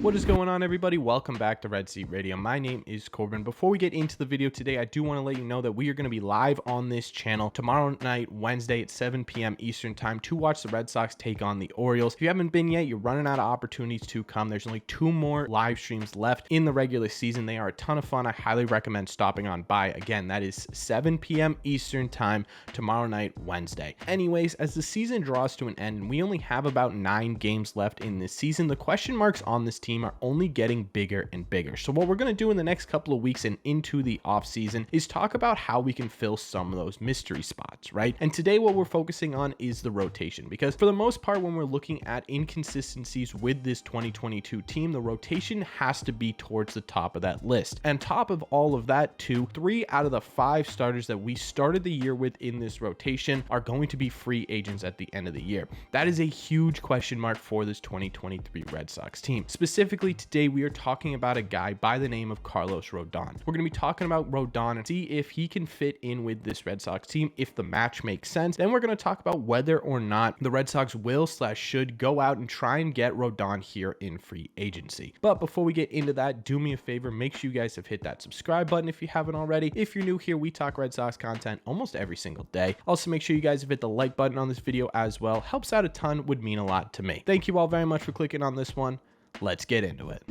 What is going on, everybody? Welcome back to Red Seat Radio. My name is Corbin. Before we get into the video today, I do want to let you know that we are going to be live on this channel tomorrow night, Wednesday at 7 p.m. Eastern time to watch the Red Sox take on the Orioles. If you haven't been yet, you're running out of opportunities to come. There's only 2 more live streams left in the regular season. They are a ton of fun. I highly recommend stopping on by. Again, that is 7 p.m. Eastern time tomorrow night, Wednesday. Anyways, as the season draws to an end and we only have about 9 games left in this season, the question marks on this team are only getting bigger and bigger. So what we're going to do in the next couple of weeks and into the off season is talk about how we can fill some of those mystery spots, right? And today what we're focusing on is the rotation, because for the most part, when we're looking at inconsistencies with this 2022 team, the rotation has to be towards the top of that list. And top of all of that, too, 3 out of the 5 starters that we started the year with in this rotation are going to be free agents at the end of the year. That is a huge question mark for this 2023 Red Sox team. Specifically today, we are talking about a guy by the name of Carlos Rodon. We're going to be talking about Rodon and see if he can fit in with this Red Sox team, if the match makes sense. Then we're going to talk about whether or not the Red Sox will/should go out and try and get Rodon here in free agency. But before we get into that, do me a favor, make sure you guys have hit that subscribe button if you haven't already. If you're new here, we talk Red Sox content almost every single day. Also, make sure you guys have hit the like button on this video as well. Helps out a ton, would mean a lot to me. Thank you all very much for clicking on this one. Let's get into it.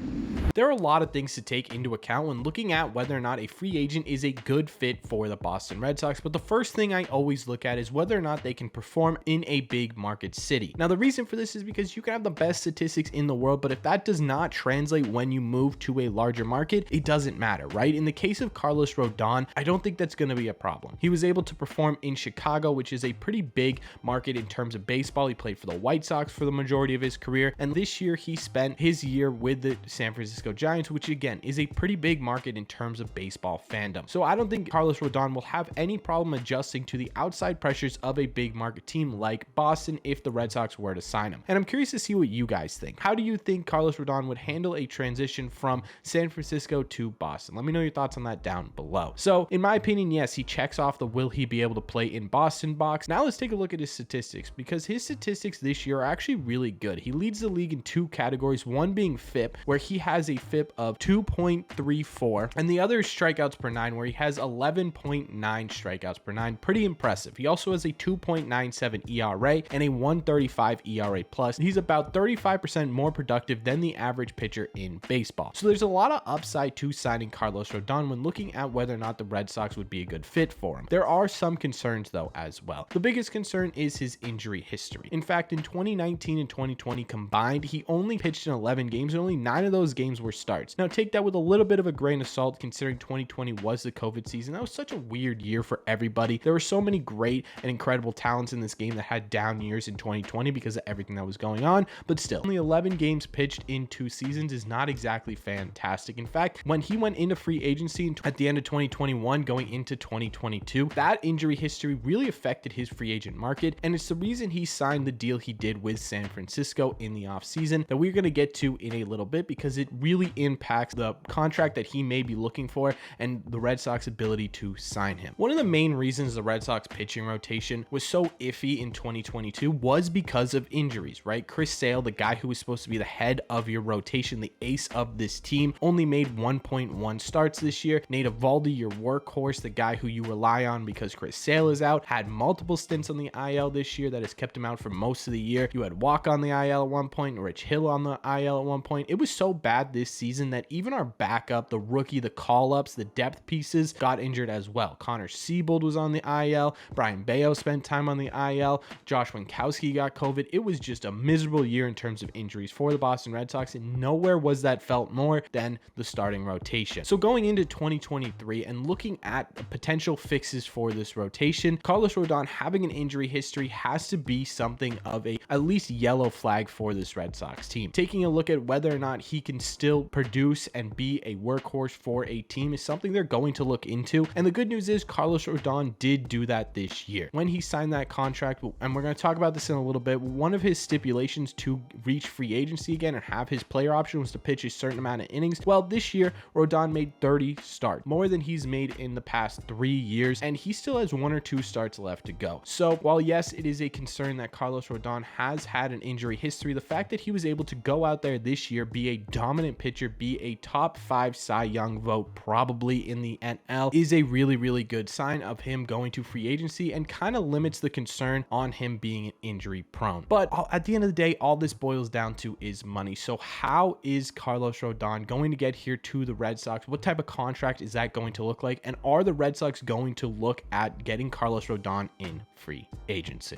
There are a lot of things to take into account when looking at whether or not a free agent is a good fit for the Boston Red Sox, but the first thing I always look at is whether or not they can perform in a big market city. Now, the reason for this is because you can have the best statistics in the world, but if that does not translate when you move to a larger market, it doesn't matter, right? In the case of Carlos Rodon, I don't think that's going to be a problem. He was able to perform in Chicago, which is a pretty big market in terms of baseball. He played for the White Sox for the majority of his career, and this year he spent his year with the San Francisco Giants, which again is a pretty big market in terms of baseball fandom. So I don't think Carlos Rodon will have any problem adjusting to the outside pressures of a big market team like Boston if the Red Sox were to sign him. And I'm curious to see what you guys think. How do you think Carlos Rodon would handle a transition from San Francisco to Boston? Let me know your thoughts on that down below. So in my opinion, yes, he checks off the will he be able to play in Boston box. Now let's take a look at his statistics, because his statistics this year are actually really good. He leads the league in 2 categories, one being FIP, where he has a FIP of 2.34, and the other is strikeouts per 9, where he has 11.9 strikeouts per 9. Pretty impressive. He also has a 2.97 ERA and a 1.35 ERA plus. He's about 35% more productive than the average pitcher in baseball. So there's a lot of upside to signing Carlos Rodon when looking at whether or not the Red Sox would be a good fit for him. There are some concerns though as well. The biggest concern is his injury history. In fact, in 2019 and 2020 combined, he only pitched in 11 games, and only 9 of those games were starts. Now take that with a little bit of a grain of salt, considering 2020 was the COVID season. That was such a weird year for everybody. There were so many great and incredible talents in this game that had down years in 2020 because of everything that was going on, but still, only 11 games pitched in 2 seasons is not exactly fantastic. In fact, when he went into free agency at the end of 2021 going into 2022, that injury history really affected his free agent market, and it's the reason he signed the deal he did with San Francisco in the offseason that we're going to get to in a little bit, because it really impacts the contract that he may be looking for and the Red Sox ability to sign him. One of the main reasons the Red Sox pitching rotation was so iffy in 2022 was because of injuries, right? Chris Sale, the guy who was supposed to be the head of your rotation, the ace of this team, only made 1.1 starts this year. Nate Eovaldi, your workhorse, the guy who you rely on because Chris Sale is out, had multiple stints on the IL this year that has kept him out for most of the year. You had Walk on the IL at one point, Rich Hill on the IL at one point. It was so bad this season that even our backup, the rookie, the call-ups, the depth pieces got injured as well. Connor Siebold was on the IL. Brian Bayo spent time on the IL. Josh Winkowski got COVID. It was just a miserable year in terms of injuries for the Boston Red Sox, and nowhere was that felt more than the starting rotation. So going into 2023 and looking at potential fixes for this rotation, Carlos Rodon having an injury history has to be something of a at least yellow flag for this Red Sox team. Taking a look at whether or not he can still produce and be a workhorse for a team is something they're going to look into. And the good news is Carlos Rodon did do that this year when he signed that contract. And we're going to talk about this in a little bit. One of his stipulations to reach free agency again and have his player option was to pitch a certain amount of innings. Well, this year Rodon made 30 starts, more than he's made in the past 3 years, and he still has 1 or 2 starts left to go. So while yes, it is a concern that Carlos Rodon has had an injury history, the fact that he was able to go out there this year, be a dominant pitcher, be a top 5 Cy Young vote probably in the NL, is a really good sign of him going to free agency and kind of limits the concern on him being injury prone. But at the end of the day, all this boils down to is money. So how is Carlos Rodon going to get here to the Red Sox? What type of contract is that going to look like? And are the Red Sox going to look at getting Carlos Rodon in free agency?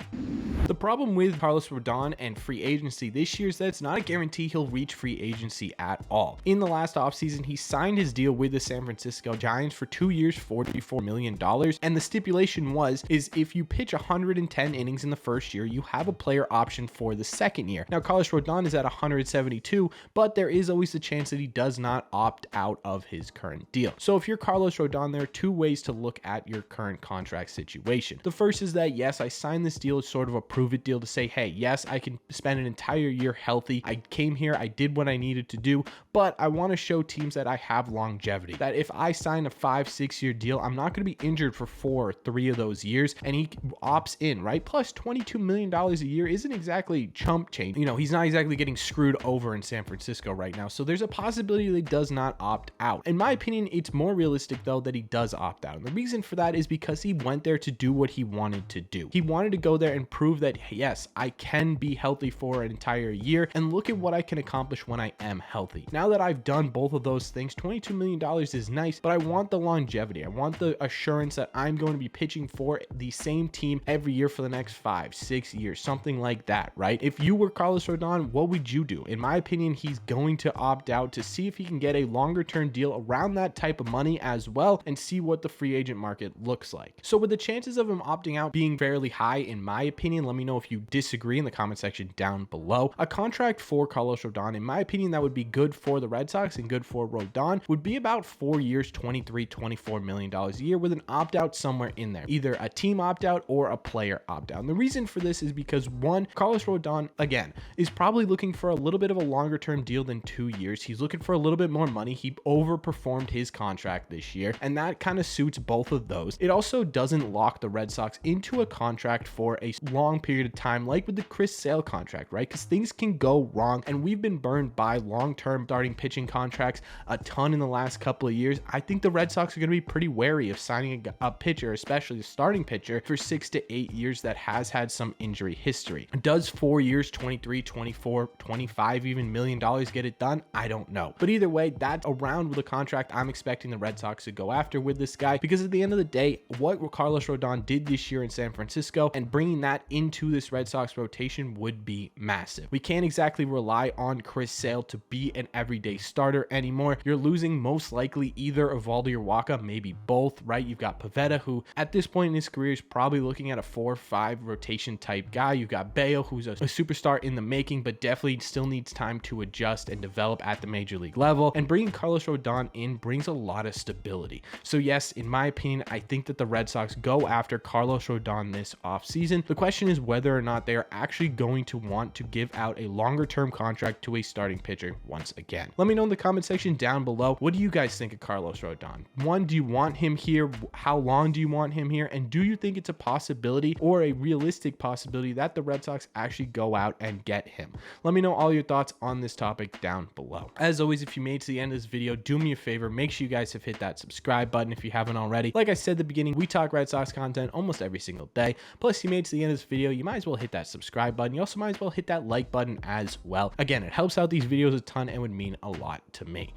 The problem with Carlos Rodon and free agency this year is that it's not a guarantee he'll reach free agency at all. In the last offseason, he signed his deal with the San Francisco Giants for 2 years, $44 million. And the stipulation is if you pitch 110 innings in the first year, you have a player option for the second year. Now, Carlos Rodon is at 172, but there is always the chance that he does not opt out of his current deal. So if you're Carlos Rodon, there are 2 ways to look at your current contract situation. The first is that, yes, I signed this deal as sort of a prove it deal to say, hey, yes, I can spend an entire year healthy. I came here, I did what I needed to do, but I want to show teams that I have longevity, that if I sign a 5-6 year deal, I'm not going to be injured for 4 or 3 of those years. And he opts in, right? Plus $22 million a year isn't exactly chump change. You know, he's not exactly getting screwed over in San Francisco right now. So there's a possibility that he does not opt out. In my opinion, it's more realistic though that he does opt out. And the reason for that is because he went there to do what he wanted to do. He wanted to go there and prove that, yes, I can be healthy for an entire year and look at what I can accomplish when I am healthy. Now that I've done both of those things, $22 million is nice, but I want the longevity. I want the assurance that I'm going to be pitching for the same team every year for the next 5-6 years, something like that, right? If you were Carlos Rodon, what would you do? In my opinion, he's going to opt out to see if he can get a longer term deal around that type of money as well and see what the free agent market looks like. So with the chances of him opting out being fairly high, in my opinion, let me know if you disagree in the comment section down below. A contract for Carlos Rodon, in my opinion, that would be good for the Red Sox and good for Rodon, would be about 4 years, $23-24 million a year with an opt-out somewhere in there, either a team opt-out or a player opt-out. And the reason for this is because, one, Carlos Rodon, again, is probably looking for a little bit of a longer term deal than 2 years. He's looking for a little bit more money. He overperformed his contract this year, and that kind of suits both of those. It also doesn't lock the Red Sox into a contract for a long period of time, like with the Chris Sale contract, right? Because things can go wrong, and we've been burned by long-term starting pitching contracts a ton in the last couple of years. I think the Red Sox are going to be pretty wary of signing a pitcher, especially a starting pitcher, for 6 to 8 years that has had some injury history. Does 4 years, 23, 24, 25 even million dollars get it done? I don't know. But either way, that's around with a contract I'm expecting the Red Sox to go after with this guy, because at the end of the day, what Carlos Rodon did this year in San Francisco and bringing that into this Red Sox rotation would be massive. We can't exactly rely on Chris Sale to be an everyday starter anymore. You're losing most likely either Evaldi or Wacha, maybe both, right? You've got Pivetta, who at this point in his career is probably looking at a 4-5 rotation type guy. You've got Bayo, who's a superstar in the making, but definitely still needs time to adjust and develop at the major league level. And bringing Carlos Rodon in brings a lot of stability. So yes, in my opinion, I think that the Red Sox go after Carlos Rodon this offseason. The question is whether or not they are actually going to want to give out a longer term contract to a starting pitcher once again. Let me know in the comment section down below. What do you guys think of Carlos Rodon? One, do you want him here? How long do you want him here? And do you think it's a possibility or a realistic possibility that the Red Sox actually go out and get him? Let me know all your thoughts on this topic down below. As always, if you made it to the end of this video, do me a favor, make sure you guys have hit that subscribe button if you haven't already. Like I said at the beginning, we talk Red Sox content almost every single day. Plus, you made it to the end of this video, you might as well hit that subscribe button. You also might as well hit that like button as well. Again, it helps out these videos a ton and would mean a lot to me.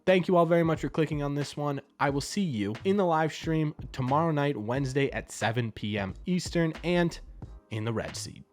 Thank you all very much for clicking on this one. I will see you in the live stream tomorrow night, Wednesday at 7 p.m. Eastern, and in the Red Seat.